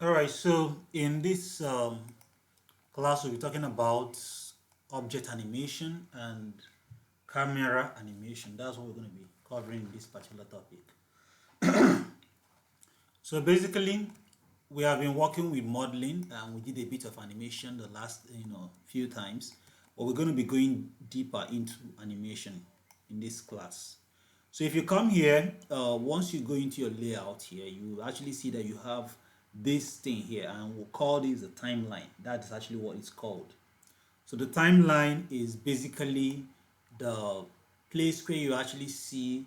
All right, so in this class, we'll be talking about object animation and camera animation. That's what we're going to be covering in this particular topic. So basically, we have been working with modeling and we did a bit of animation the last few times, but we're going to be going deeper into animation in this class. So if you come here, once you go into your layout here, you actually see that you have this thing here, and we'll call this a timeline. That is actually what it's called. So the timeline is basically the place where you actually see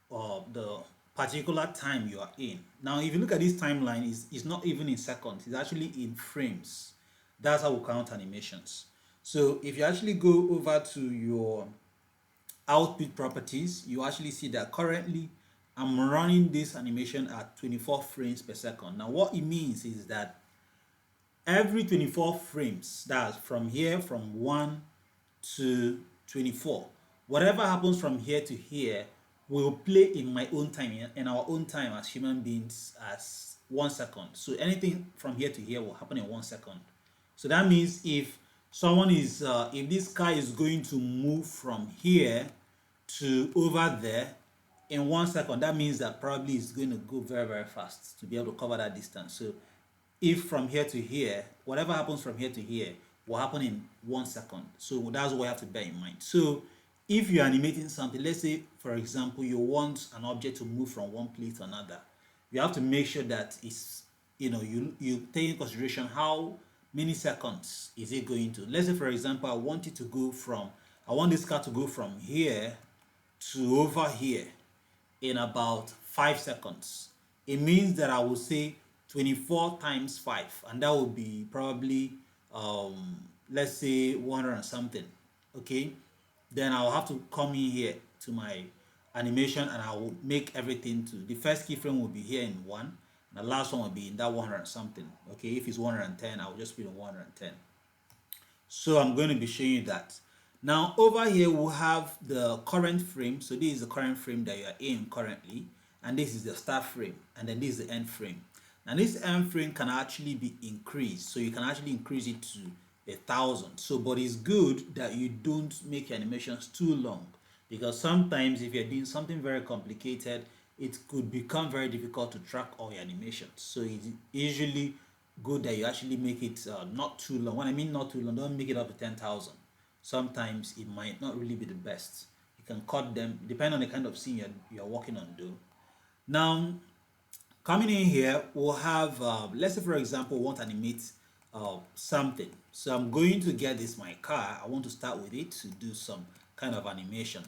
the particular time you are in. Now, if you look at this timeline, it's not even in seconds, it's actually in frames. That's how we count animations. So if you actually go over to your output properties, you actually see that currently I'm running this animation at 24 frames per second. Now, what it means is that every 24 frames, that's from here, from 1 to 24, whatever happens from here to here will play in my own time, in our own time as human beings, as 1 second. So anything from here to here will happen in 1 second. So that means if this car is going to move from here to over there in 1 second, that means that probably it's going to go very, very fast to be able to cover that distance. So if from here to here, whatever happens from here to here will happen in 1 second. So that's what you have to bear in mind. So if you're animating something, let's say for example you want an object to move from one place to another, you have to make sure that it's, you take in consideration how many seconds is it going to. Let's say for example I want this car to go from here to over here in about 5 seconds. It means that I will say 24 times 5, and that would be probably let's say 100 and something. Okay, then I'll have to come in here to my animation and I will make everything to the first keyframe will be here in 1, and the last one will be in that 100 and something. Okay, if it's 110, I'll just put in 110. So I'm going to be showing you that. Now over here we'll have the current frame. So this is the current frame that you are in currently, and this is the start frame, and then this is the end frame. Now this end frame can actually be increased, so you can actually increase it to 1,000. So but it's good that you don't make your animations too long, because sometimes if you're doing something very complicated, it could become very difficult to track all your animations. So it's usually good that you actually make it not too long. When I mean not too long, don't make it up to 10,000. Sometimes it might not really be the best. You can cut them depending on the kind of scene you're working on though. Now, coming in here, we'll have, let's say for example, we want to animate something. So I'm going to get this my car. I want to start with it to do some kind of animation.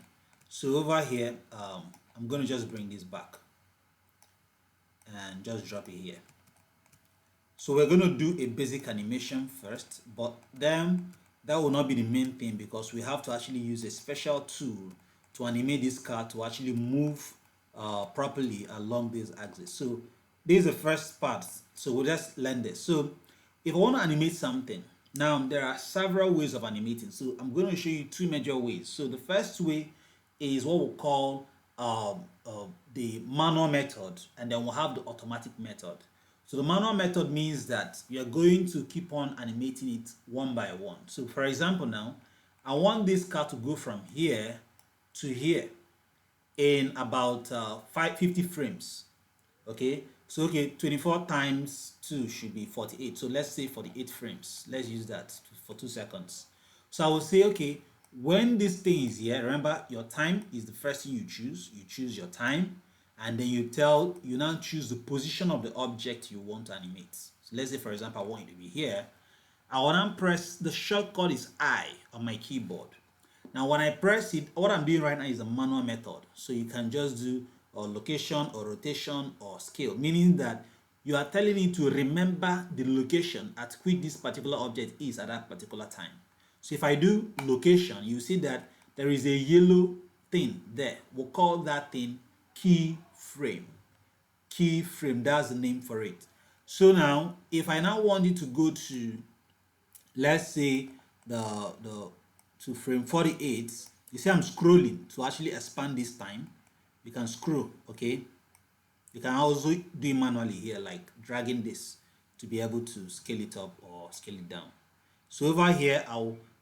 So over here, I'm going to just bring this back and just drop it here. So we're going to do a basic animation first, but then that will not be the main thing, because we have to actually use a special tool to animate this car to actually move properly along this axis. So this is the first part. So we'll just learn this. So if I want to animate something, now there are several ways of animating. So I'm going to show you two major ways. So the first way is what we call the manual method, and then we'll have the automatic method. So the manual method means that you're going to keep on animating it one by one. So for example now, I want this car to go from here to here in about 550 frames. Okay, so okay, 24 times 2 should be 48. So let's say 48 frames. Let's use that for 2 seconds. So I will say, okay, when this thing is here, remember your time is the first thing you choose. You choose your time, and then you now choose the position of the object you want to animate. So let's say for example I want it to be here. I will now press the shortcut is I on my keyboard. Now when I press it, what I'm doing right now is a manual method. So you can just do a location or rotation or scale, meaning that you are telling it to remember the location at which this particular object is at that particular time. So if I do location, you see that there is a yellow thing there. We'll call that thing keyframe. Keyframe, that's the name for it. So now if I now want it to go to, let's say, the to frame 48, you see I'm scrolling to actually expand this time. You can scroll, okay. You can also do it manually here, like dragging this. to be able to scale it up or scale it down. So over here,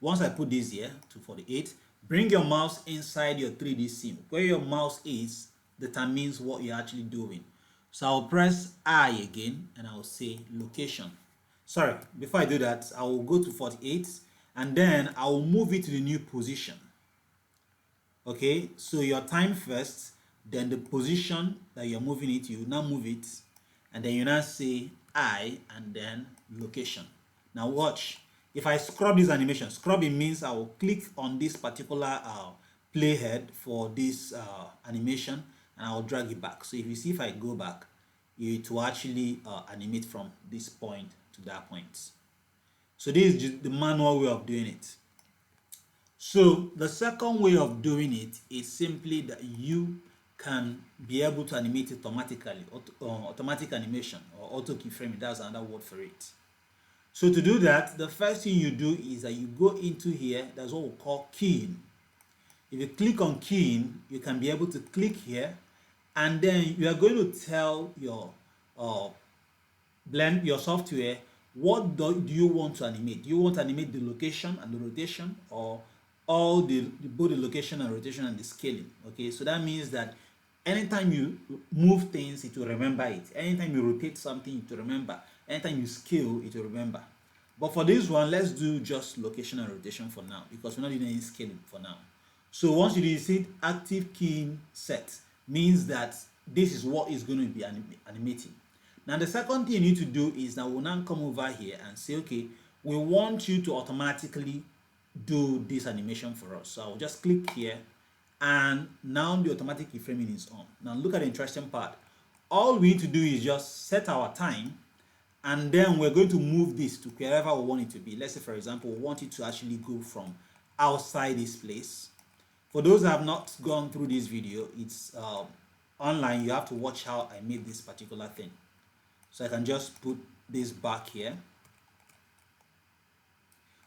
once I put this here to 48, bring your mouse inside your 3D sim. Where your mouse is determines what you're actually doing. So I'll press I again and I'll say location. Sorry, before I do that, I will go to 48 and then I will move it to the new position. Okay, so your time first, then the position that you're moving it, you now move it, and then you now say I and then location. Now watch. If I scrub this animation, scrubbing means I will click on this particular playhead for this animation and I will drag it back. So if you see, if I go back, it will actually animate from this point to that point. So this is just the manual way of doing it. So the second way of doing it is simply that you can be able to animate it automatically, automatic animation or auto keyframing. That's another word for it. So to do that, the first thing you do is that you go into here. That's what we call keying. If you click on keying, you can be able to click here, and then you are going to tell your your software what do you want to animate. Do you want to animate the location and the rotation, or all both the location and rotation and the scaling? Okay, so that means that anytime you move things, it will remember it. Anytime you rotate something, it will remember. Anytime you scale, it will remember. But for this one, let's do just location and rotation for now, because we're not doing any scaling for now. So once you do see active keying set, means that this is what is going to be animating. Now the second thing you need to do is that we'll now come over here and say, okay, we want you to automatically do this animation for us. So I'll just click here, and now the automatic keyframing is on. Now look at the interesting part. All we need to do is just set our time, and then we're going to move this to wherever we want it to be. Let's say, for example, we want it to actually go from outside this place. For those that have not gone through this video, it's online. You have to watch how I made this particular thing. So I can just put this back here.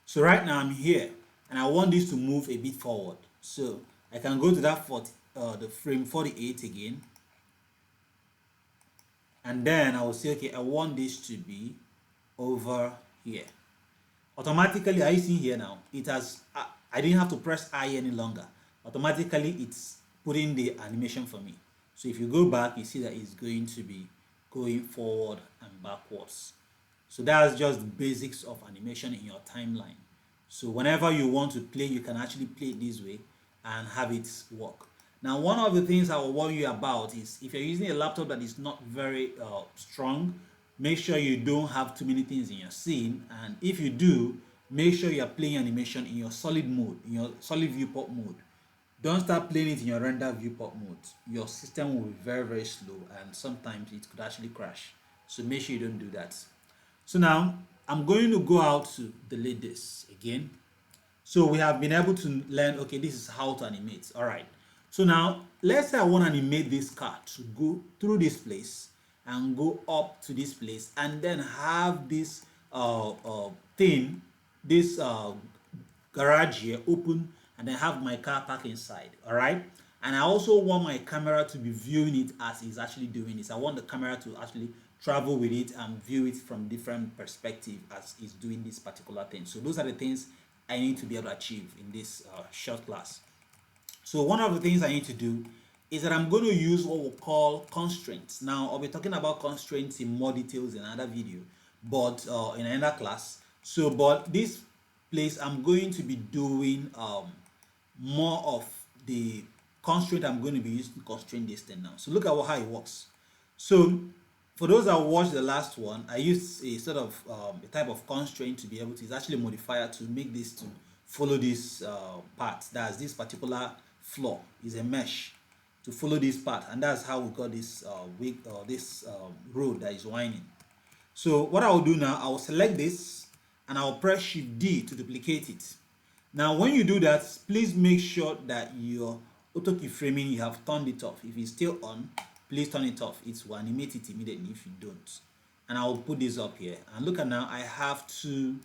So right now I'm here and I want this to move a bit forward. So I can go to that the frame 48 again. And then I will say, okay, I want this to be over here. Automatically, are you seeing here now? It has, I didn't have to press I any longer. Automatically, it's putting the animation for me. So if you go back, you see that it's going to be going forward and backwards. So that's just the basics of animation in your timeline. So whenever you want to play, you can actually play it this way and have it work. Now, one of the things I will warn you about is if you're using a laptop that is not very strong, make sure you don't have too many things in your scene. And if you do, make sure you're playing animation in your solid mode, in your solid viewport mode. Don't start playing it in your render viewport mode. Your system will be very, very slow, and sometimes it could actually crash. So make sure you don't do that. So now I'm going to go out to delete this again. So we have been able to learn, okay, this is how to animate. All right. So now let's say I want to animate this car to go through this place and go up to this place, and then have this thing, this garage here open, and then have my car park inside. All right. And I also want my camera to be viewing it as it's actually doing this. I want the camera to actually travel with it and view it from different perspectives as it's doing this particular thing. So those are the things I need to be able to achieve in this short class. So one of the things I need to do is that I'm going to use what we call constraints. Now I'll be talking about constraints in more details in another video, but in another class. So but this place I'm going to be doing more of the constraint I'm going to be using to constrain this thing now. So look at how it works. So for those that watched the last one, I used a sort of a type of constraint to be able to, it's actually a modifier to make this to follow this path. That's this particular floor is a mesh to follow this path, and that's how we got this road that is winding. So what I will do now, I will select this and I will press Shift D to duplicate it. Now when you do that, please make sure that your auto keyframing, you have turned it off. If it's still on, please turn it off. It will animate it immediately if you don't. And I will put this up here, and look at now I have two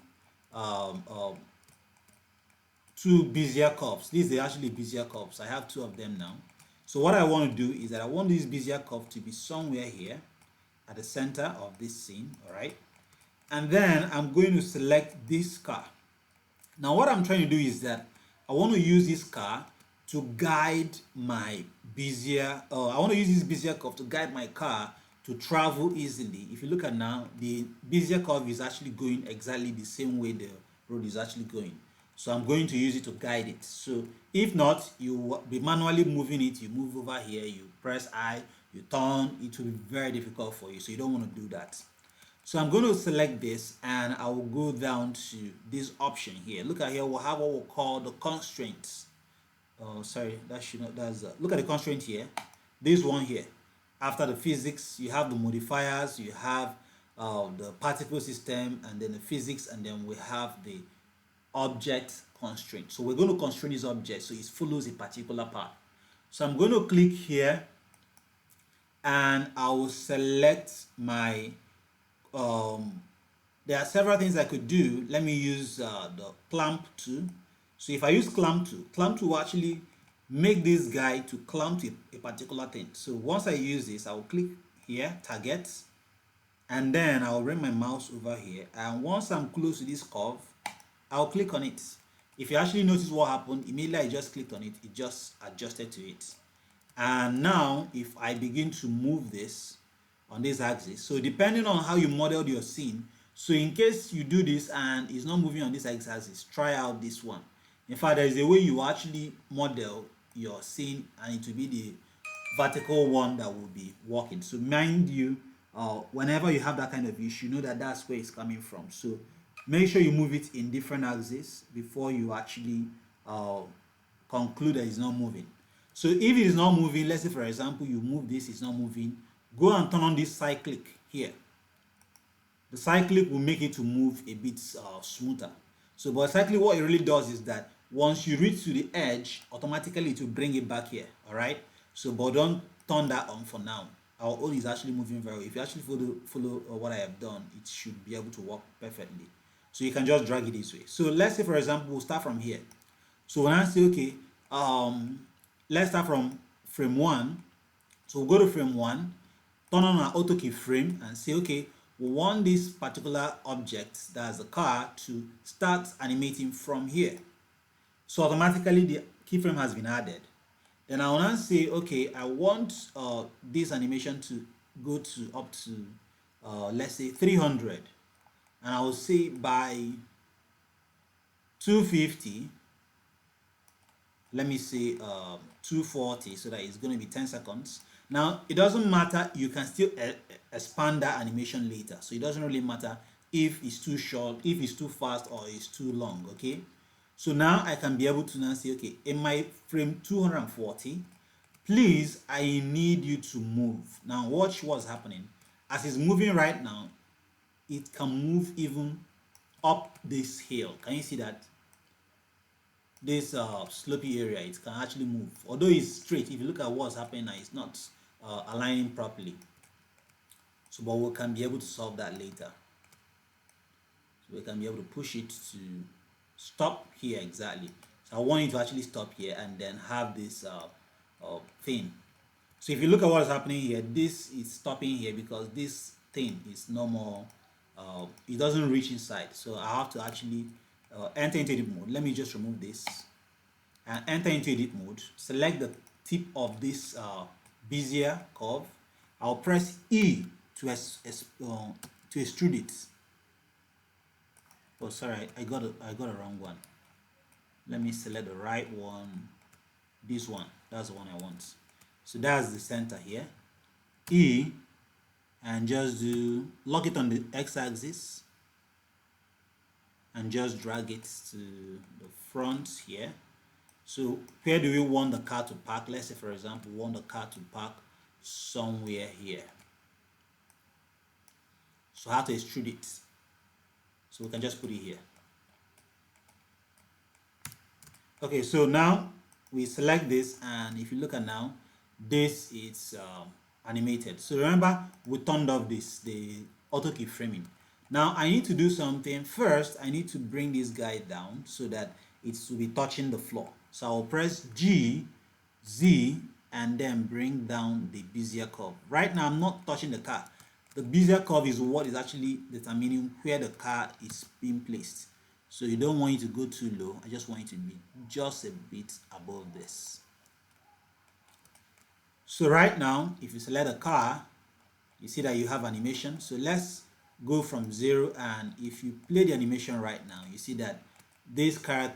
Bezier curves. These are actually Bezier curves. I have two of them now. So what I want to do is that I want this Bezier curve to be somewhere here at the center of this scene. All right. and then I'm going to select this car. Now what I'm trying to do is that I want to use this car to guide my I want to use this Bezier curve to guide my car to travel easily. If you look at now, the Bezier curve is actually going exactly the same way the road is actually going. So I'm going to use it to guide it. So if not, you will be manually moving it. You move over here, you press I, you turn. It will be very difficult for you. So you don't want to do that. So I'm going to select this and I will go down to this option here. Look at here, we'll have what we'll call the constraints. Oh, sorry, that should not, look at the constraint here. This one here. After the physics, you have the modifiers, you have the particle system, and then the physics, and then we have the object constraint. So we're going to constrain this object so it follows a particular path. So I'm going to click here and I will select my there are several things I could do. Let me use the clamp tool. So if I use clamp tool will actually make this guy to clamp to a particular thing. So once I use this, I will click here, target, and then I'll bring my mouse over here. And once I'm close to this curve, I'll click on it. If you actually notice what happened, immediately I just clicked on it, it just adjusted to it. And now if I begin to move this on this axis, so depending on how you modeled your scene, so in case you do this and it's not moving on this x-axis, try out this one. In fact, there is a way you actually model your scene and it will be the vertical one that will be working. So mind you, whenever you have that kind of issue, know that that's where it's coming from. So make sure you move it in different axes before you actually conclude that it's not moving. So if it is not moving, let's say for example you move this, it's not moving, go and turn on this cyclic here. The cyclic will make it to move a bit smoother. So but cyclic, what it really does is that once you reach to the edge, automatically it will bring it back here. All right, so but don't turn that on for now. Our own is actually moving very well. If you actually follow what I have done, it should be able to work perfectly. So you can just drag it this way. So let's say for example we'll start from here. So when I say okay, let's start from frame 1. So we'll go to frame 1, turn on our auto keyframe and say okay, we want this particular object, that's the car, to start animating from here. So automatically the keyframe has been added. Then I will now say okay, I want this animation to go to up to let's say 300, and I will say by 250, let me say 240, so that it's going to be 10 seconds. Now it doesn't matter, you can still expand that animation later, so it doesn't really matter if it's too short, if it's too fast, or it's too long. Okay, so now I can be able to now say okay, in my frame 240, please, I need you to move. Now watch what's happening. As it's moving right now, it can move even up this hill. Can you see that? This slopey area, it can actually move, although it's straight. If you look at what's happening now, it's not aligning properly. So but we can be able to solve that later. So we can be able to push it to stop here exactly. So I want you to actually stop here and then have this thing. So if you look at what's happening here, this is stopping here because this thing is no more it doesn't reach inside. So I have to actually enter into edit mode. Let me just remove this and enter into edit mode. Select the tip of this Bezier curve. I'll press E to extrude it. Oh, sorry, I got a wrong one. Let me select the right one. This one, that's the one I want. So that's the center here. E, and just lock it on the x-axis and just drag it to the front here. So where do we want the car to park? Let's say for example we want the car to park somewhere here. So I have to extrude it. So we can just put it here. Okay, so now we select this, and if you look at now, this is animated. So remember, we turned off the auto keyframing. Now I need to do something. First, I need to bring this guy down so that it will be touching the floor. So I'll press G, Z, and then bring down the Bezier curve. Right now, I'm not touching the car. the Bezier curve is what is actually determining where the car is being placed. So you don't want it to go too low. I just want it to be just a bit above this. So right now, if you select a car, you see that you have animation. So let's go from 0, and if you play the animation right now, you see that this car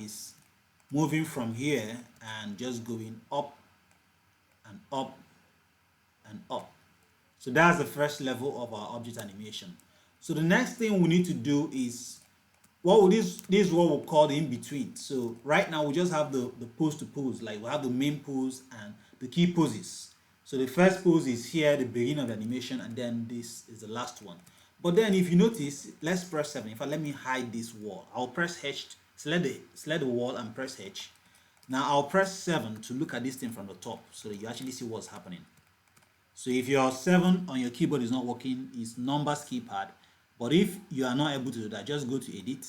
is moving from here and just going up and up and up. So that's the first level of our object animation. So the next thing we need to do is this is what we'll call the in-between. So right now we just have the pose to pose, like we have the main pose and the key poses. So the first pose is here, the beginning of the animation, and then this is the last one. But then if you notice, let's press 7. In fact, let me hide this wall. I'll press H, select the wall and press H. Now I'll press 7 to look at this thing from the top so that you actually see what's happening. So if your 7 on your keyboard is not working, it's numbers keypad. But if you are not able to do that, just go to edit,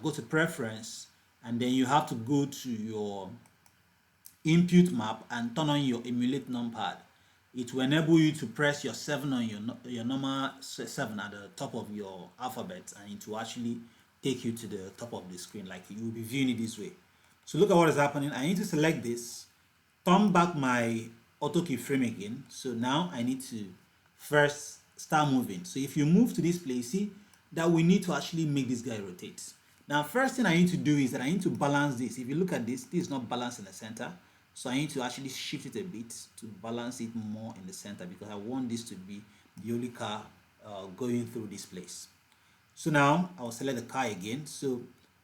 go to preference, and then you have to go to your input map and turn on your emulate numpad. It will enable you to press your 7 on your normal 7 at the top of your alphabet, and it will actually take you to the top of the screen, like you will be viewing it this way. So look at what is happening. I need to select this, turn back my auto keyframe again. So now I need to first start moving. So if you move to this place, see that we need to actually make this guy rotate. Now first thing I need to do is that I need to balance this. If you look at this is not balanced in the center, so I need to actually shift it a bit to balance it more in the center, because I want this to be the only car going through this place. So now I'll select the car again. So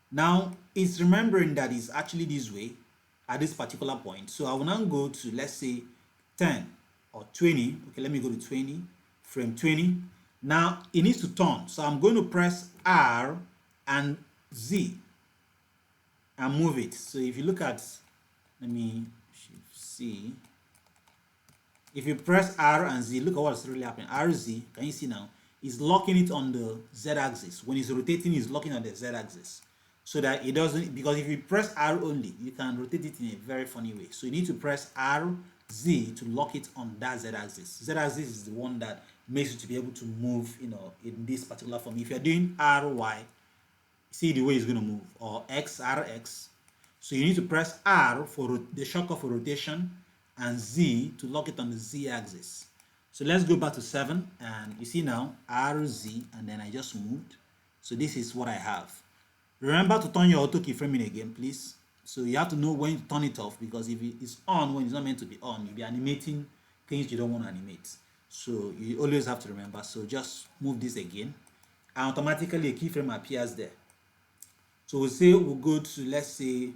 now it's remembering that it's actually this way at this particular point. So I will now go to, let's say, 10 or 20. Okay, let me go to 20, frame 20. Now it needs to turn. So I'm going to press R and Z and move it. So if you look at, let me see. If you press R and Z, look at what's really happening. RZ, can you see now? It's locking it on the Z axis. When it's rotating, it's locking on the Z axis. So that it doesn't, because if you press R only, you can rotate it in a very funny way. So you need to press R, Z to lock it on that Z axis. Z axis is the one that makes you to be able to move, in this particular form. If you're doing R, Y, see the way it's going to move, or X, R, X. So you need to press R for the shortcut for rotation, and Z to lock it on the Z axis. So let's go back to 7, and you see now R, Z, and then I just moved. So this is what I have. Remember to turn your auto keyframing again, please. So you have to know when to turn it off, because if it's on when it's not meant to be on, you'll be animating things you don't want to animate. So you always have to remember. So just move this again, and automatically a keyframe appears there. So we'll say we'll go to, let's say,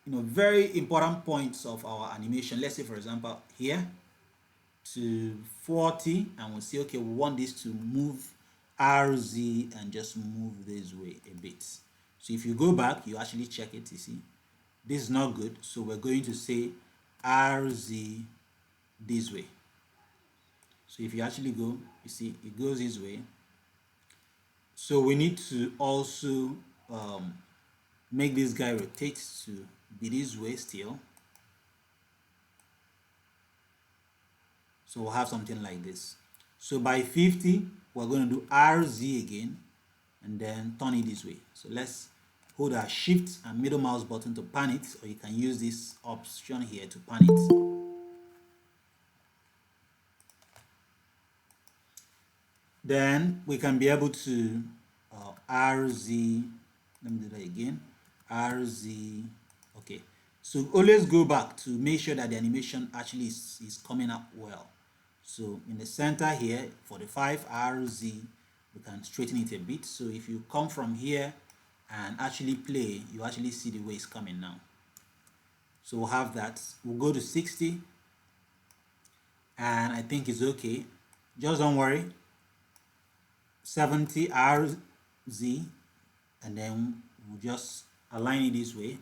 very important points of our animation. Let's say, for example, here to 40, and we'll say, okay, we want this to move RZ and just move this way a bit. So if you go back, you actually check it, you see, this is not good. So we're going to say RZ this way. So if you actually go, you see, it goes this way. So we need to also make this guy rotate to be this way still. So we'll have something like this. So by 50, we're going to do RZ again, and then turn it this way. So let's hold our shift and middle mouse button to pan it, or you can use this option here to pan it. Then we can be able to RZ, let me do that again, RZ, okay. So always go back to make sure that the animation actually is coming up well. So in the center here, 45 RZ, we can straighten it a bit. So if you come from here and actually play, you actually see the way it's coming now. So we'll have that. We'll go to 60, and I think it's okay. Just don't worry. 70 RZ, and then we'll just align it this way.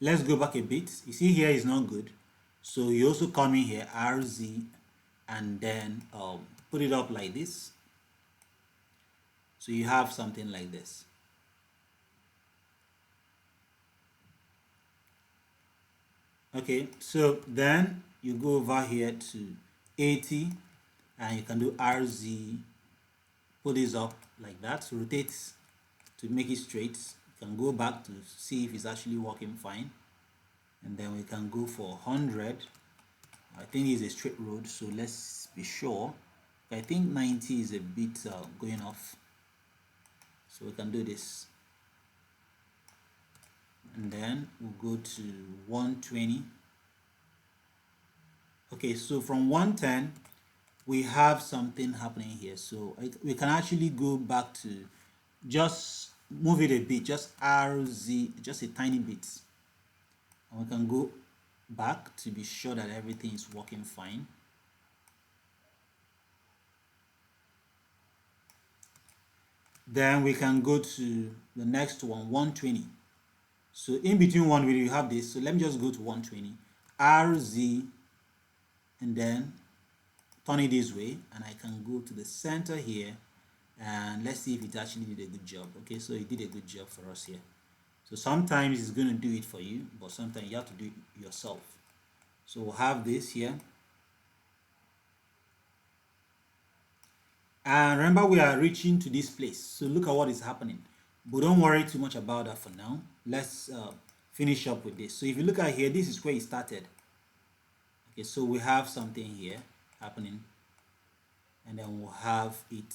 Let's go back a bit. You see here is not good. So you also come in here, RZ, and then put it up like this. So you have something like this. Okay, so then you go over here to 80, and you can do RZ, put this up like that, so rotate to make it straight. You can go back to see if it's actually working fine, and then we can go for 100. I think it's a straight road, so let's be sure. I think 90 is a bit going off, so we can do this, and then we'll go to 120. Okay, so from 110 we have something happening here, so we can actually go back to just move it a bit, just RZ, just a tiny bit, and we can go back to be sure that everything is working fine. Then we can go to the next one, 120. So in between one, we have this, so let me just go to 120, RZ, and then turn it this way, and I can go to the center here, and let's see if it actually did a good job. Okay, so it did a good job for us here. So sometimes it's going to do it for you, but sometimes you have to do it yourself. So we'll have this here, and remember we are reaching to this place, so look at what is happening, but don't worry too much about that for now. Let's finish up with this. So if you look at here, this is where it started. Okay, so we have something here happening, and then we'll have it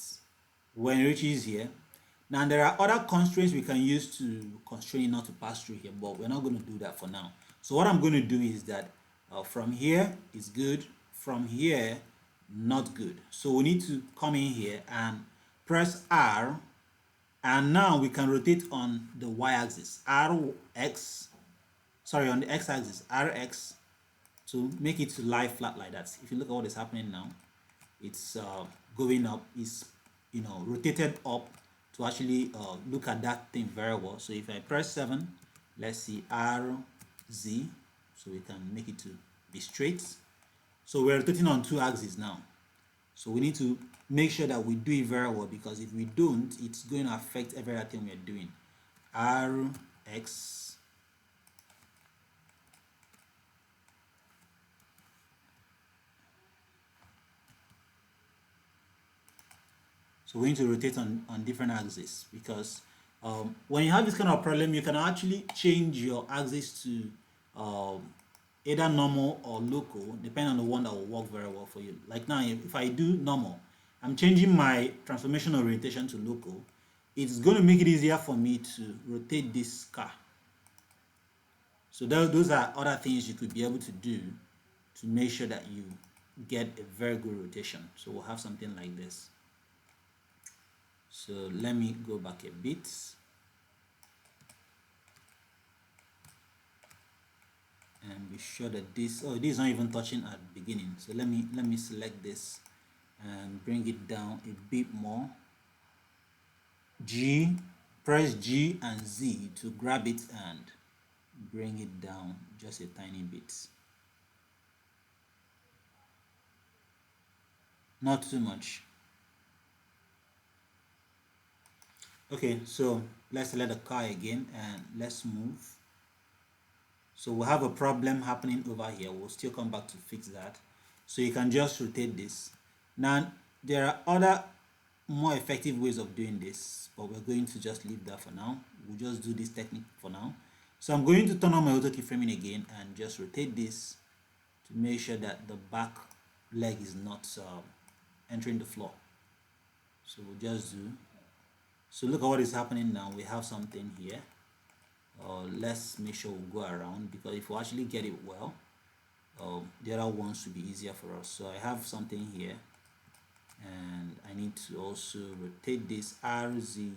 when it reaches here. Now there are other constraints we can use to constrain it not to pass through here, but we're not going to do that for now. So what I'm going to do is that from here is good, from here not good. So we need to come in here and press R, and now we can rotate on the y-axis, RX, sorry, on the x-axis, RX, to make it to lie flat like that. If you look at what is happening now, it's going up, it's rotated up to actually look at that thing very well. So if I press 7, let's see, RZ, so we can make it to be straight. So we're rotating on 2 axes now, so we need to make sure that we do it very well, because if we don't, it's going to affect everything we're doing. RX, so we need to rotate on different axes, because when you have this kind of problem, you can actually change your axis to either normal or local, depending on the one that will work very well for you. Like now, if I do normal, I'm changing my transformation orientation to local. It's going to make it easier for me to rotate this car. So those are other things you could be able to do to make sure that you get a very good rotation. So we'll have something like this. So let me go back a bit. And be sure that this is not even touching at the beginning. So let me select this and bring it down a bit more. Press G and Z to grab it and bring it down just a tiny bit. Not too much. Okay, so let's select the car again and let's move. So we'll have a problem happening over here. We'll still come back to fix that. So you can just rotate this. Now there are other more effective ways of doing this, but we're going to just leave that for now. We'll just do this technique for now. So I'm going to turn on my auto keyframing again and just rotate this to make sure that the back leg is not entering the floor. So we'll just do. So look at what is happening now. We have something here. Let's make sure we go around, because if we actually get it well, the other ones will be easier for us. So I have something here, and I need to also rotate this RZ.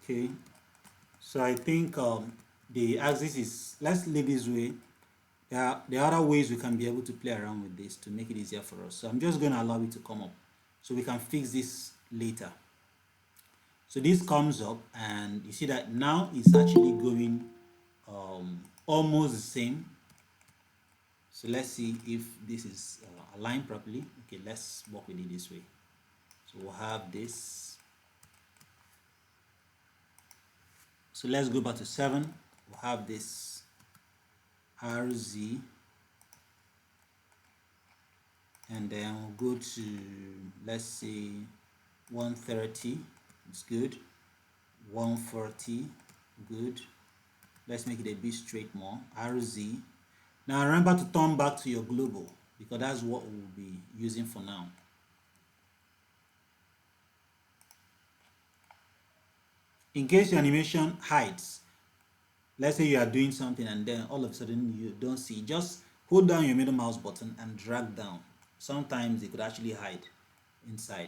Okay, so I think the axis is, let's leave this way. There are other ways we can be able to play around with this to make it easier for us. So I'm just going to allow it to come up so we can fix this later. So this comes up, and you see that now it's actually going almost the same. So let's see if this is aligned properly. Okay, let's work with it this way. So we'll have this. So let's go back to 7. We'll have this RZ, and then we'll go to, let's say, 130. It's good. 140, good. Let's make it a bit straight more. RZ. Now remember to turn back to your global, because that's what we'll be using for now. In case your animation hides, let's say you are doing something and then all of a sudden you don't see, just hold down your middle mouse button and drag down. Sometimes it could actually hide inside.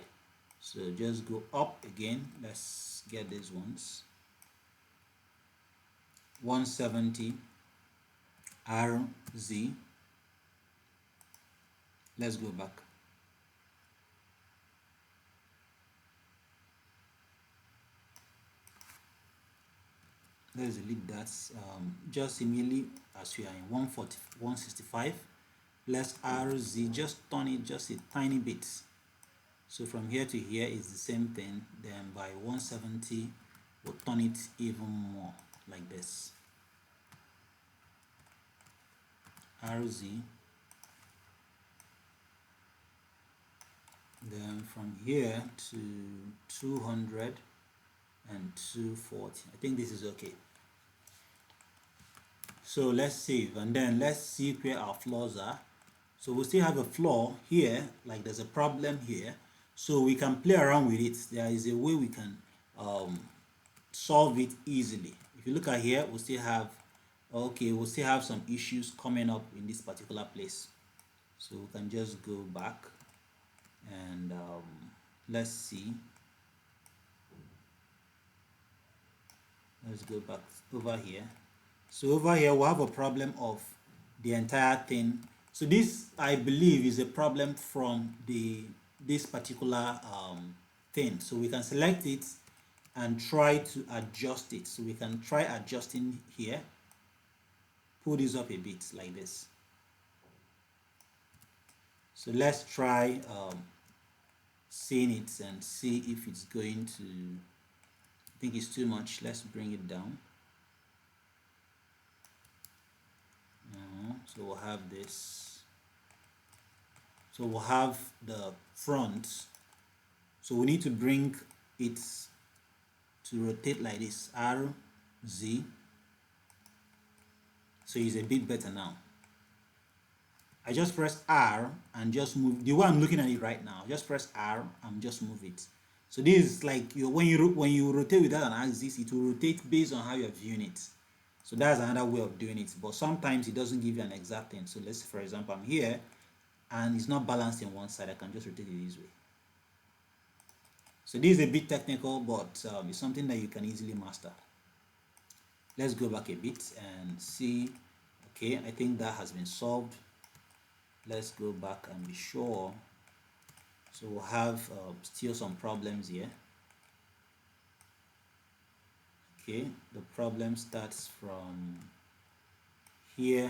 So just go up again. Let's get these ones. 170 RZ. Let's go back. Let's delete that. Just immediately as we are in 140, 165. Let's RZ, just turn it just a tiny bit. So from here to here is the same thing. Then by 170, we'll turn it even more like this. RZ. Then from here to 200 and 240. I think this is okay. So let's save, and then let's see where our flaws are. So we still have a flaw here, like there's a problem here. So we can play around with it. There is a way we can solve it easily. If you look at here, we still have, okay, we'll still have some issues coming up in this particular place. So we can just go back and let's see. Let's go back over here. So over here we'll have a problem of the entire thing. So this, I believe, is a problem from this particular thing. So we can select it and try to adjust it. So we can try adjusting here. Pull this up a bit like this. So let's try seeing it and see if it's going to, I think it's too much. Let's bring it down. So we'll have this. So we'll have the front. So we need to bring it to rotate like this, R, Z. So it's a bit better now. I just press R and just move. The way I'm looking at it right now, just press R and just move it. So this is like when you rotate without an axis, it will rotate based on how you're viewing it. So that's another way of doing it. But sometimes it doesn't give you an exact thing. So let's, for example, I'm here and it's not balanced in one side. I can just rotate it this way. So this is a bit technical, but it's something that you can easily master. Let's go back a bit and see. Okay, I think that has been solved. Let's go back and be sure. So we'll have still some problems here. Okay, the problem starts from here.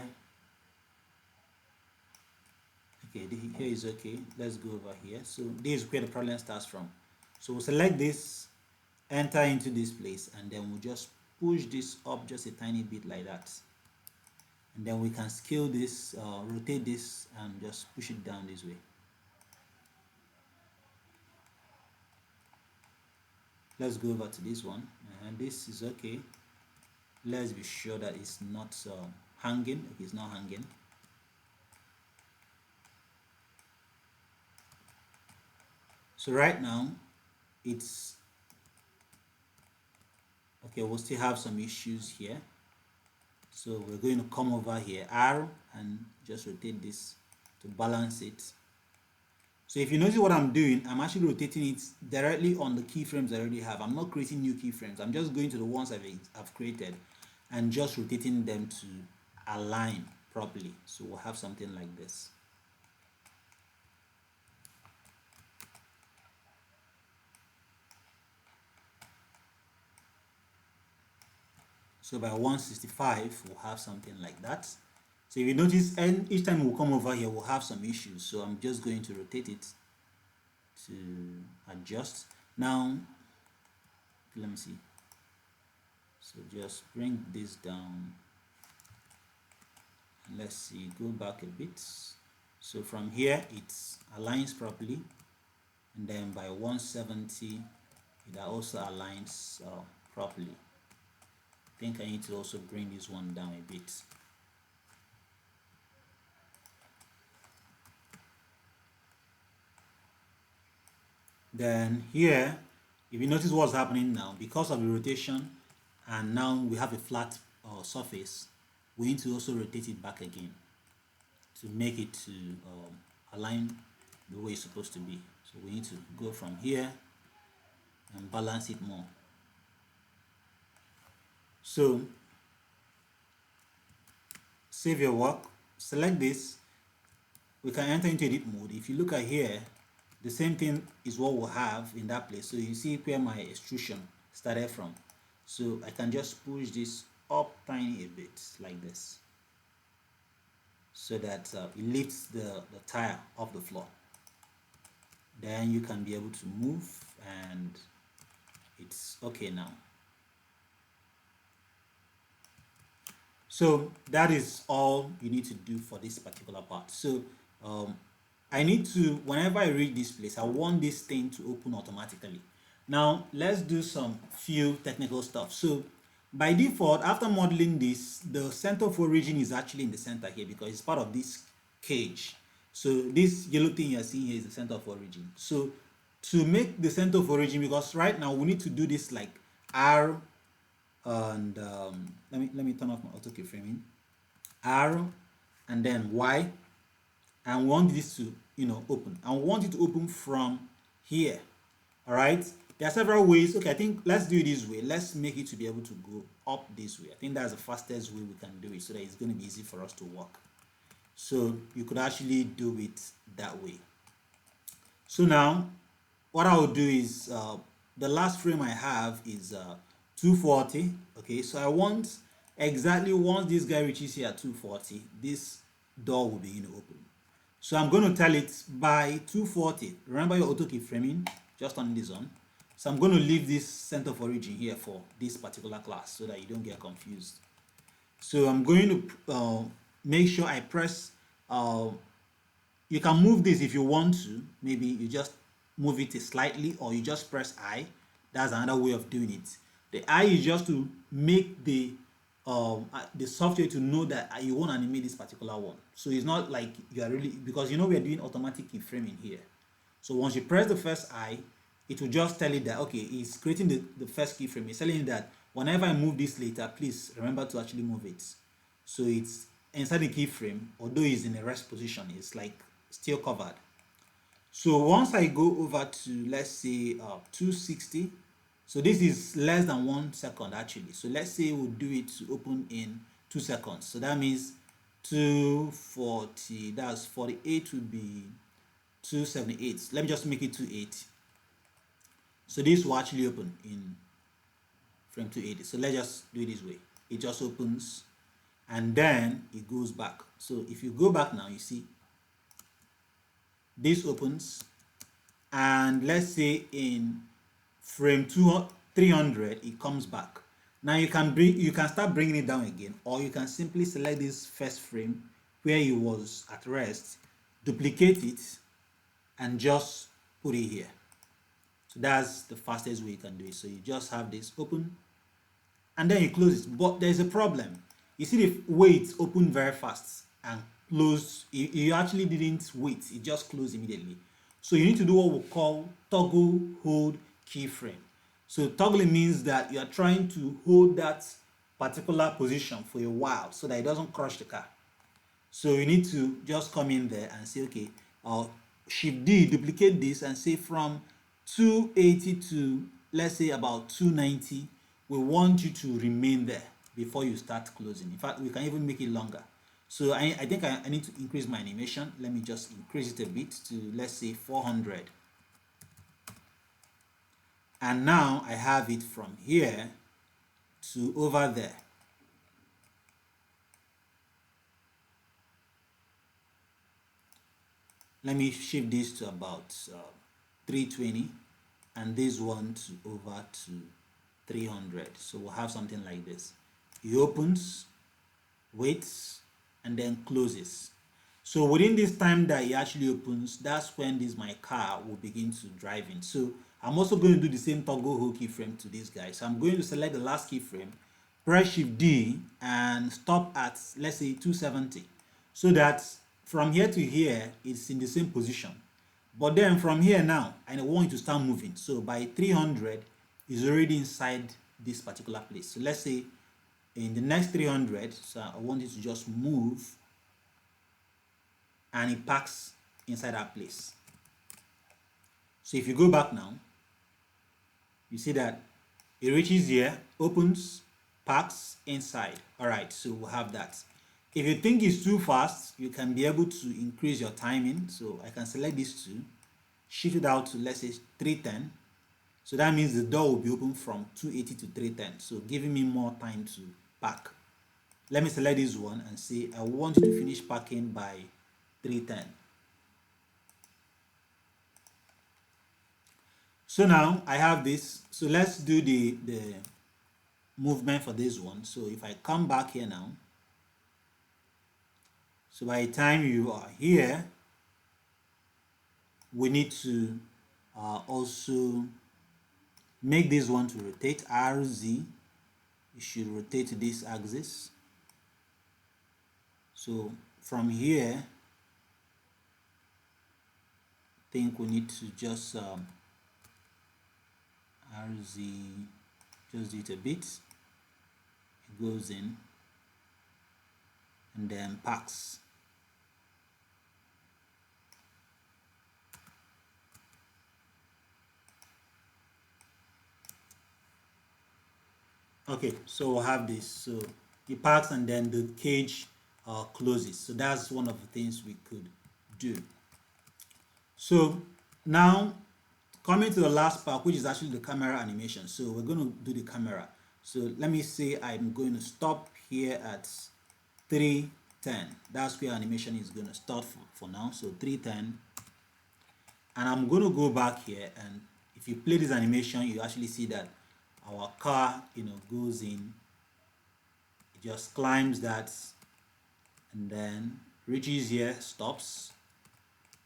Okay, here is okay. Let's go over here. So this is where the problem starts from. So we'll select this, enter into this place, and then we'll just push this up just a tiny bit like that. And then we can scale this, rotate this, and just push it down this way. Let's go over to this one, and this is okay. Let's be sure that it's not hanging. Okay, it's not hanging. So right now it's okay. We'll still have some issues here. So we're going to come over here, R, and just rotate this to balance it. So if you notice what I'm doing, I'm actually rotating it directly on the keyframes I already have. I'm not creating new keyframes. I'm just going to the ones I've created and just rotating them to align properly. So we'll have something like this. So by 165, we'll have something like that. So if you notice, and each time we'll come over here, we'll have some issues. So I'm just going to rotate it to adjust. Now, let me see. So just bring this down. Let's see, go back a bit. So from here, it aligns properly. And then by 170, it also aligns properly. I think I need to also bring this one down a bit. Then here, if you notice what's happening now, because of the rotation, and now we have a flat surface, we need to also rotate it back again to make it to align the way it's supposed to be. So we need to go from here and balance it more. So save your work, select this, we can enter into edit mode. If you look at here, the same thing is what we'll have in that place. So you see where my extrusion started from. So I can just push this up tiny a bit like this, so that it lifts the tire off the floor. Then you can be able to move, and it's okay now. So that is all you need to do for this particular part. So I need to, whenever I reach this place, I want this thing to open automatically. Now let's do some few technical stuff. So by default, after modeling this, the center of origin is actually in the center here because it's part of this cage. So this yellow thing you're seeing here is the center of origin. So to make the center of origin, because right now we need to do this like R, and let me turn off my auto keyframing, R and then Y, and we want this to open, and we want it to open from here. All right, there are several ways. Okay, I think let's do it this way. Let's make it to be able to go up this way. I think that's the fastest way we can do it, so that it's going to be easy for us to work. So you could actually do it that way. So now what I will do is the last frame I have is 240. Okay, so I want exactly, once this guy reaches here at 240, this door will begin to open. So I'm going to tell it by 240. Remember your auto keyframing, just turn this on. So I'm going to leave this center of origin here for this particular class so that you don't get confused. So I'm going to make sure I press, you can move this if you want to. Maybe you just move it slightly, or you just press I. That's another way of doing it. The I is just to make the software to know that you want to animate this particular one. So it's not like you are really, because we are doing automatic keyframing here. So once you press the first I, it will just tell it that, okay, it's creating the first keyframe. It's telling you that whenever I move this later, please remember to actually move it. So it's inside the keyframe, although it's in a rest position, it's like still covered. So once I go over to, let's say 260, so this is less than 1 second actually. So let's say we'll do it to open in 2 seconds. So that means 240, that's 48 would be 278. Let me just make it 280. So this will actually open in frame 280. So let's just do it this way. It just opens and then it goes back. So if you go back now, you see this opens, and let's say in frame 300 it comes back. Now you can start bringing it down again, or you can simply select this first frame where it was at rest, duplicate it, and just put it here. So that's the fastest way you can do it. So you just have this open and then you close it. But there's a problem. You see the way it's opened very fast and closed. You actually didn't wait, it just closed immediately. So you need to do what we call toggle hold keyframe. So toggling means that you are trying to hold that particular position for a while so that it doesn't crush the car. So you need to just come in there and say, okay, Shift D, duplicate this and say from 280 to, let's say, about 290, we want you to remain there before you start closing. In fact, we can even make it longer. So I think I need to increase my animation. Let me just increase it a bit to, let's say, 400. And now I have it from here to over there. let me shift this to about 320 and this one to over to 300. So we'll have something like this. It opens, waits, and then closes. So within this time that it actually opens, that's when my car will begin to drive in. So I'm also going to do the same toggle hold keyframe to this guy. So I'm going to select the last keyframe, press Shift D, and stop at, let's say, 270. So that from here to here, it's in the same position. But then from here now, I want it to start moving. So by 300, it's already inside this particular place. So let's say in the next 300, so I want it to just move and it parks inside that place. So if you go back now, you see that it reaches here, opens, parks inside. All right, so we'll have that. If you think it's too fast, you can be able to increase your timing. So I can select these two, shift it out to, let's say, 310. So that means the door will be open from 280 to 310. So giving me more time to park. Let me select this one and say I want you to finish parking by 310. So now I have this. So let's do the movement for this one. So if I come back here now, so by the time you are here, we need to also make this one to rotate. RZ, you should rotate to this axis. So from here, I think we need to just RZ, just do it a bit. It goes in and then parks. Okay, so we'll have this. So it parks and then the cage closes. So that's one of the things we could do. So now coming to the last part, which is actually the camera animation. So we're going to do the camera. So let me say I'm going to stop here at 310. That's where animation is going to start for now. So 310. And I'm going to go back here, and if you play this animation, you actually see that our car, goes in, it just climbs that, and then reaches here, stops,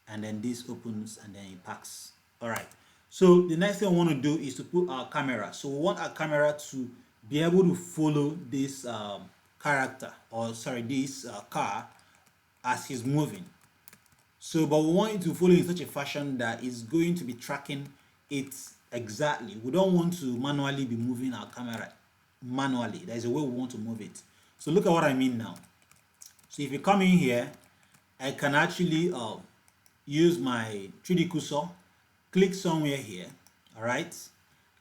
and then this opens, and then it parks. All right. So the next thing I want to do is to put our camera. So we want our camera to be able to follow this this car as he's moving. So, but we want it to follow in such a fashion that it's going to be tracking it exactly. We don't want to manually be moving our camera manually. There's a way we want to move it. So look at what I mean now. So if you come in here, I can actually use my 3D cursor, click somewhere here, all right?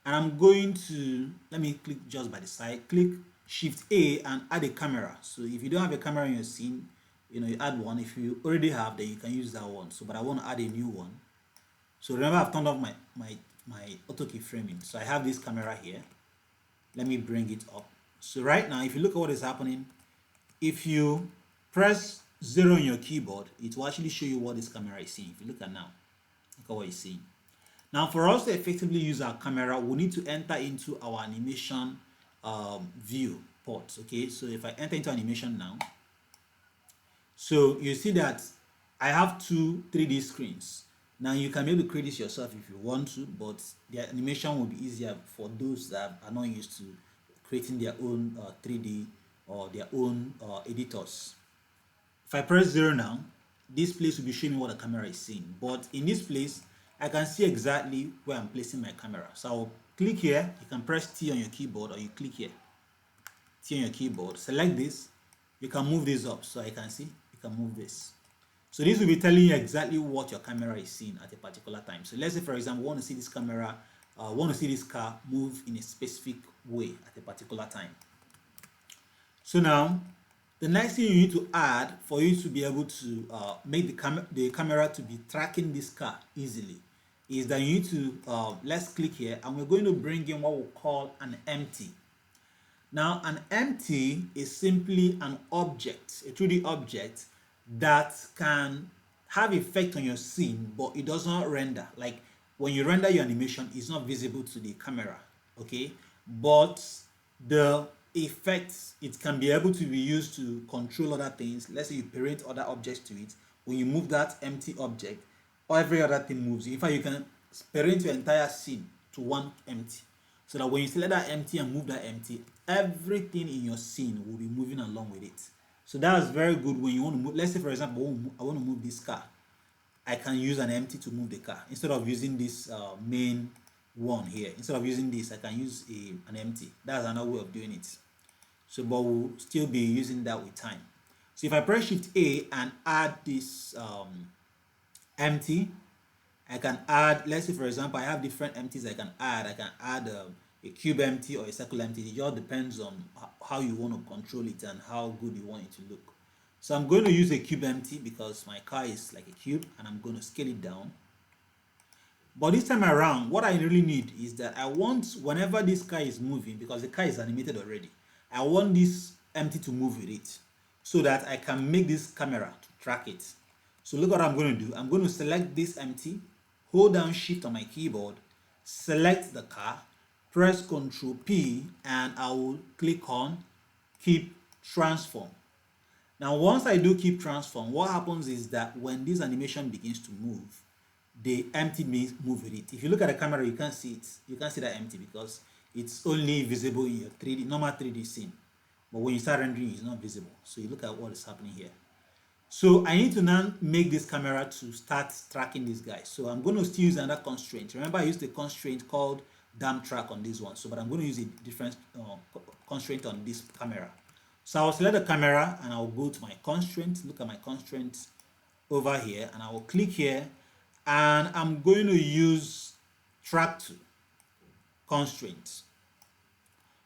And I'm going to, let me click just by the side, click Shift A and add a camera. So if you don't have a camera in your scene, you add one. If you already have, then you can use that one. So, but I want to add a new one. So remember, I've turned off my auto keyframing. So I have this camera here. Let me bring it up. So right now, if you look at what is happening, if you press 0 on your keyboard, it will actually show you what this camera is seeing. If you look at now, look at what it's seeing. Now, for us to effectively use our camera, we need to enter into our animation view port. Okay, so if I enter into animation now, so you see that I have two 3D screens. Now you can maybe create this yourself if you want to, but the animation will be easier for those that are not used to creating their own 3D or their own editors. If I press 0 now, this place will be showing me what the camera is seeing. But in this place, I can see exactly where I'm placing my camera. So I'll click here. You can press T on your keyboard, or you click here, T on your keyboard. Select this. You can move this up so I can see. You can move this. So this will be telling you exactly what your camera is seeing at a particular time. So let's say, for example, want to see this camera, want to see this car move in a specific way at a particular time. So now, the next thing you need to add for you to be able to make the camera to be tracking this car easily is that you need to, let's click here, and we're going to bring in what we call an empty. Now, an empty is simply an object, a 2D object that can have effect on your scene, but it does not render. Like when you render your animation, it's not visible to the camera, okay? But the effects, it can be able to be used to control other things. Let's say you parent other objects to it. When you move that empty object, every other thing moves. In fact, you can parent your entire scene to one empty, so that when you select that empty and move that empty, everything in your scene will be moving along with it. So that's very good when you want to move. Let's say, for example, I want to move this car. I can use an empty to move the car instead of using this main one here. Instead of using this, I can use an empty. That's another way of doing it. So, but we'll still be using that with time. So if I press Shift A and add this empty, I can add, let's say for example, I have different empties I can add. I can add a cube empty or a circle empty. It all depends on how you want to control it and how good you want it to look. So I'm going to use a cube empty because my car is like a cube, and I'm going to scale it down. But this time around, what I really need is that I want, whenever this car is moving, because the car is animated already, I want this empty to move with it so that I can make this camera to track it. So look what I'm going to do. I'm going to select this empty, hold down Shift on my keyboard, select the car, press Ctrl P, and I will click on Keep Transform. Now, once I do Keep Transform, what happens is that when this animation begins to move, the empty may move with it. If you look at the camera, you can't see it. You can't see that empty because it's only visible in your 3D, normal 3D scene. But when you start rendering, it's not visible. So you look at what is happening here. So I need to now make this camera to start tracking this guy. So I'm going to still use another constraint. Remember, I used a constraint called damp track on this one. So, but I'm going to use a different constraint on this camera. So I'll select the camera and I'll go to my constraint, look at my constraints over here, and I will click here, and I'm going to use track to constraint.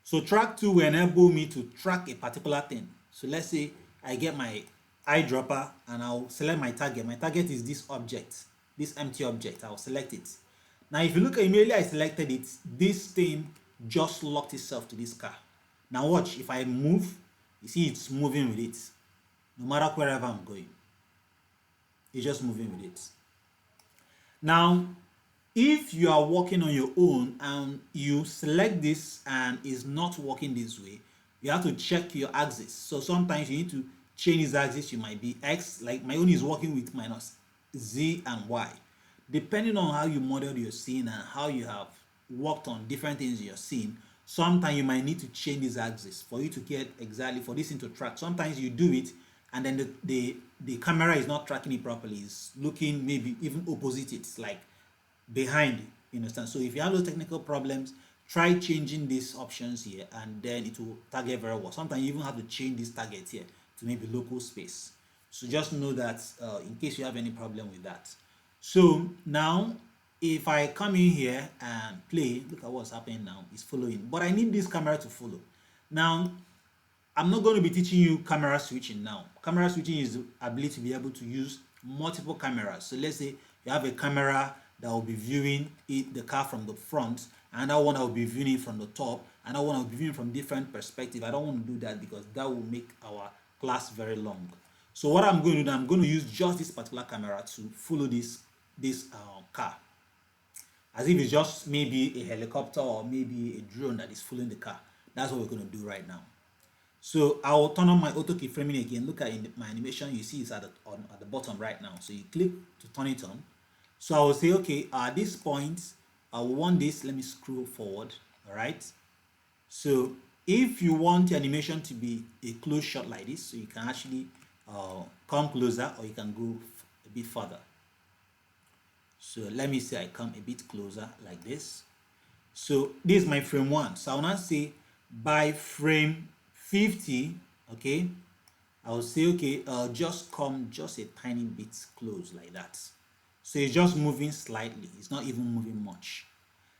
So track to will enable me to track a particular thing. So let's say I get my eyedropper and I'll select my target. My target is this object, this empty object. I'll select it. Now, if you look at immediately I selected it, this thing just locked itself to this car. Now watch, if I move, you see it's moving with it. No matter wherever I'm going, it's just moving with it. Now, if you are working on your own and you select this and it's not working this way, you have to check your axis. So sometimes you need to change this axis. You might be X, like my own is working with minus Z and Y. Depending on how you model your scene and how you have worked on different things in your scene, sometimes you might need to change this axis for you to get exactly for this thing to track. Sometimes you do it and then the camera is not tracking it properly. It's looking maybe even opposite it, like behind, you understand? So if you have those technical problems, try changing these options here and then it will target very well. Sometimes you even have to change this target here to maybe local space. So just know that in case you have any problem with that. So now if I come in here and play, look at what's happening now. It's following, but I need this camera to follow. Now I'm not going to be teaching you camera switching now. Camera switching is the ability to be able to use multiple cameras. So let's say you have a camera that will be viewing the car from the front, and that one I will be viewing it from the top, and that one I will be viewing from different perspectives. I don't want to do that because that will make our class very long. So what I'm going to do, I'm going to use just this particular camera to follow this car, as if it's just maybe a helicopter or maybe a drone that is following the car. That's what we're going to do right now. So I will turn on my auto keyframing again. Look at my animation. You see it's at the bottom right now. So you click to turn it on. So I will say, okay, at this point, I will want this. Let me scroll forward. All right. So if you want the animation to be a close shot like this, so you can actually come closer, or you can go a bit further. So let me say I come a bit closer like this. So this is my frame 1. So I will now say by frame 50, okay, I'll say, okay, just come just a tiny bit close like that. So it's just moving slightly. It's not even moving much.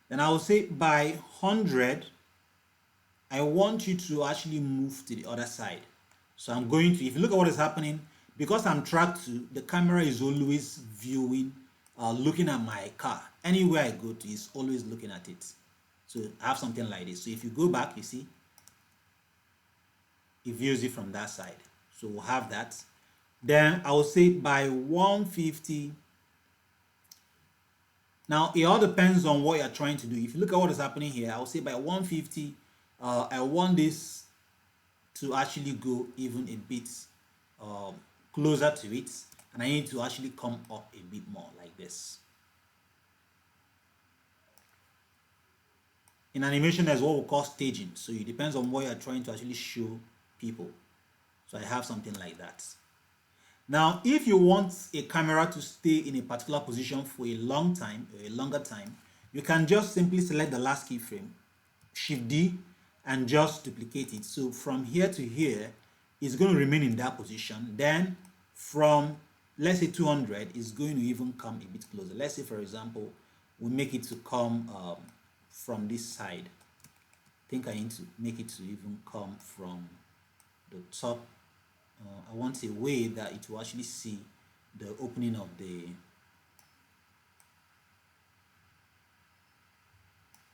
Then I will say by 100, I want you to actually move to the other side. So I'm going to, if you look at what is happening, because I'm tracked to, the camera is always viewing, looking at my car. Anywhere I go to, it's always looking at it. So I have something like this. So if you go back, you see, it views it from that side. So we'll have that. Then I will say by 150. Now it all depends on what you're trying to do. If you look at what is happening here, I will say by 150, I want this to actually go even a bit um, closer to it, and I need to actually come up a bit more like this. In animation, there's what we call staging, so it depends on what you're trying to actually show people. So I have something like that. Now if you want a camera to stay in a particular position for a long time or a longer time, you can just simply select the last keyframe, Shift D, and just duplicate it. So from here to here, it's going to remain in that position. Then from, let's say 200, it's going to even come a bit closer. Let's say, for example, we make it to come from this side. I think I need to make it to even come from the top. I want a way that it will actually see the opening of the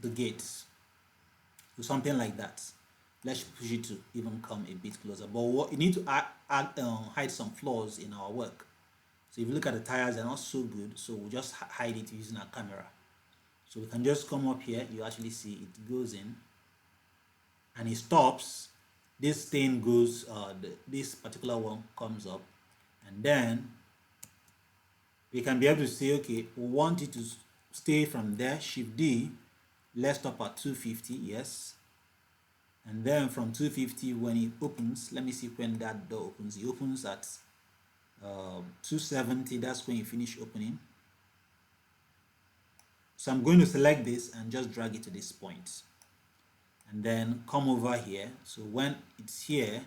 gates. So something like that. Let's push it to even come a bit closer. But what you need to hide some flaws in our work. So if you look at the tires, they're not so good. So we'll just hide it using our camera. So we can just come up here. You actually see it goes in, and it stops. This thing goes. This particular one comes up, and then we can be able to say, okay, we want it to stay from there. Shift D. Let's stop at 250. Yes. And then from 250, when it opens, let me see when that door opens. It opens at 270. That's when you finish opening. So I'm going to select this and just drag it to this point, and then come over here. So when it's here,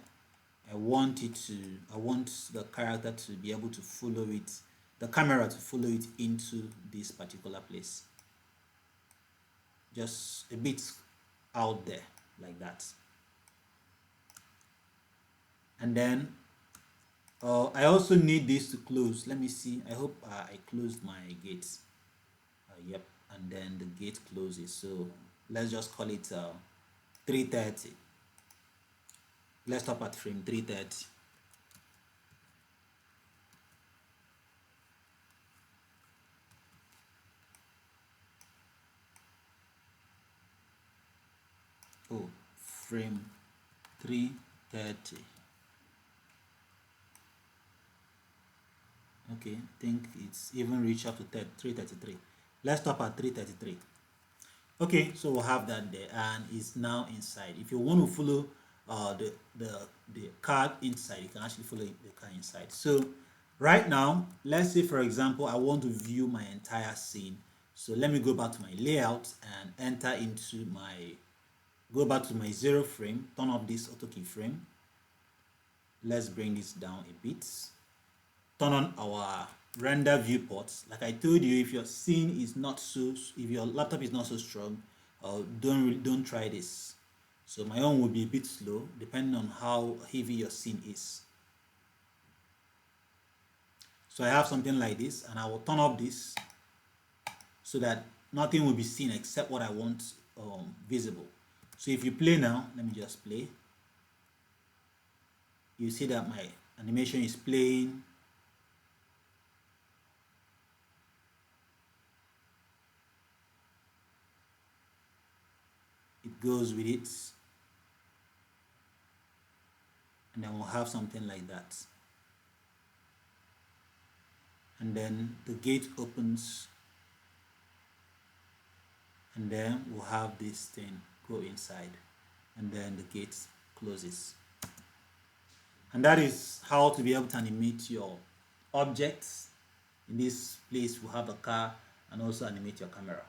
I want the character to be able to follow it, the camera to follow it into this particular place, just a bit out there like that. And then I also need this to close. Let me see. I hope I closed my gates. Yep. And then the gate closes. So let's just call it 330. Let's stop at frame 330. Oh, frame 330. Okay, I think it's even reached up to 333. Let's stop at 333. Okay, so we'll have that there, and it's now inside. If you want to follow the car inside, you can actually follow the car inside. So right now, let's say for example, I want to view my entire scene. So let me go back to my layout and enter into go back to my 0 frame, turn off this auto keyframe. Let's bring this down a bit. Turn on our render viewports. Like I told you, if your scene is not so, if your laptop is not so strong, don't try this. So my own will be a bit slow depending on how heavy your scene is. So I have something like this, and I will turn off this so that nothing will be seen except what I want visible. So if you play now, let me just play. You see that my animation is playing. It goes with it, and then we'll have something like that, and then the gate opens, and then we'll have this thing go inside, and then the gate closes. And that is how to be able to animate your objects. In this place we'll have a car, and also animate your camera.